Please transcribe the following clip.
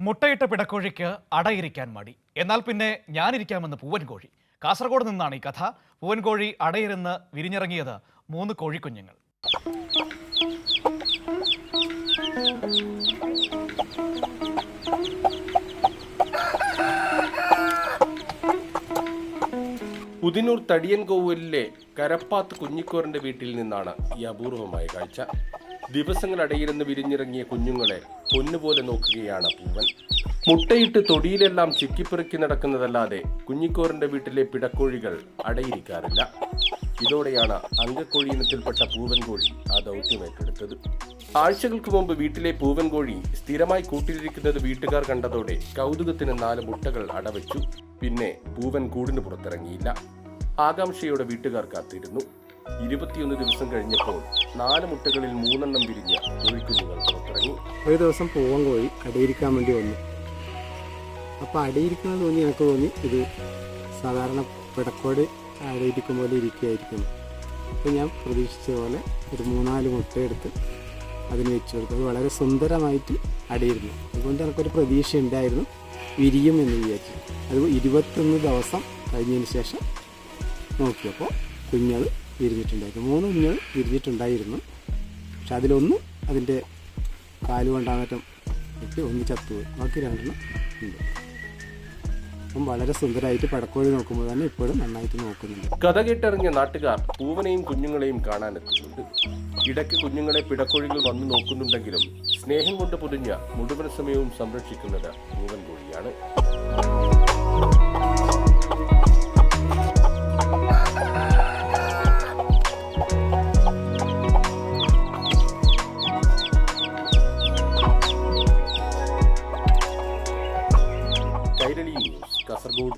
മുട്ടയിട്ട പിടക്കോഴിക്ക് അടയിരിക്കാൻ മടി. എന്നാൽ പിന്നെ ഞാനിരിക്കാമെന്ന് പൂവൻകോഴി. കാസർഗോഡ് നിന്നാണ് ഈ കഥ. പൂവൻകോഴി അടയിരുന്ന് വിരിഞ്ഞിറങ്ങിയത് 3 കോഴിക്കുഞ്ഞുങ്ങൾ. ഉദിനൂർ തടിയൻകോവിലിലെ കരപ്പാത്ത് കുഞ്ഞിക്കോറിന്റെ വീട്ടിൽ നിന്നാണ് ഈ അപൂർവമായ കാഴ്ച. ദിവസങ്ങൾ അടയിരുന്ന് വിരിഞ്ഞിറങ്ങിയ കുഞ്ഞുങ്ങളെ പൊന്നുപോലെ നോക്കുകയാണ് പൂവൻ. മുട്ടയിട്ട് തൊടിയിലെല്ലാം ചിക്കിപ്പെറുക്കി നടക്കുന്നതല്ലാതെ കുഞ്ഞിക്കോറിന്റെ വീട്ടിലെ പിടക്കോഴികൾ അടയിരിക്കാറില്ല. ഇതോടെയാണ് അങ്കക്കോഴി ഇനത്തിൽപ്പെട്ട പൂവൻകോഴി ആ ദൗത്യം ഏറ്റെടുത്തത്. ആഴ്ചകൾക്ക് മുമ്പ് വീട്ടിലെ പൂവൻകോഴി സ്ഥിരമായി കൂട്ടിലിരിക്കുന്നത് വീട്ടുകാർ കണ്ടതോടെ കൗതുകത്തിന് 4 മുട്ടകൾ അടവച്ചു. പിന്നെ പൂവൻ കൂടിന് പുറത്തിറങ്ങിയില്ല. ആകാംക്ഷയോടെ വീട്ടുകാർ കാത്തിരുന്നു. 21 ദിവസം കഴിഞ്ഞപ്പോൾ 4 മുട്ടകളിൽ 3 എണ്ണം വിരിഞ്ഞ കോഴിക്കുഞ്ഞുങ്ങൾ പുറത്തിറങ്ങി. ഒരു ദിവസം പൂവൻ കോഴി അടയിരിക്കാൻ വേണ്ടി വന്നു. അപ്പോൾ അടയിരിക്കുന്നത് എനിക്ക് തോന്നി ഇത് സാധാരണ പിടക്കോഴി അടയിരിക്കും പോലെ ഇരിക്കുകയായിരിക്കുന്നു. അപ്പോൾ ഞാൻ പ്രതീക്ഷിച്ച പോലെ ഒരു 3-4 മുട്ടയെടുത്ത് അതിന് വെച്ചു കൊടുത്തു. അത് വളരെ സുന്ദരമായിട്ട് അടയിരുന്നു. അതുകൊണ്ട് എനിക്കൊരു പ്രതീക്ഷ ഉണ്ടായിരുന്നു വിരിയും എന്ന് വിചാരിച്ചു. അത് 21 ദിവസം കഴിഞ്ഞതിന് ശേഷം നോക്കിയപ്പോൾ കുഞ്ഞുങ്ങൾ വിരിഞ്ഞിട്ടുണ്ടായിരുന്നു. 3 കുഞ്ഞുങ്ങൾ വിരിഞ്ഞിട്ടുണ്ടായിരുന്നു. പക്ഷെ അതിലൊന്ന് അതിൻ്റെ കാലുകൊണ്ടാകറ്റം ഇട്ട് ഒന്ന് ചത്തുപോയി. ബാക്കി 2 ഉണ്ട്. അപ്പം വളരെ സുന്ദരമായിട്ട് പടക്കോഴി നോക്കുമ്പോൾ തന്നെ ഇപ്പോഴും നന്നായിട്ട് നോക്കുന്നുണ്ട്. കഥ കേട്ടിറങ്ങിയ നാട്ടുകാർ പൂവനെയും കുഞ്ഞുങ്ങളെയും കാണാനെത്തുന്നുണ്ട്. ഇടയ്ക്ക് കുഞ്ഞുങ്ങളെ പിടക്കോഴികൾ വന്നു നോക്കുന്നുണ്ടെങ്കിലും സ്നേഹം കൊണ്ട് പൊതിഞ്ഞ മുഴുവൻ സമയവും സംരക്ഷിക്കുന്നത് പൂവൻ കോഴിയാണ്. കൈരളി ന്യൂസ്, കാസർഗോഡ്.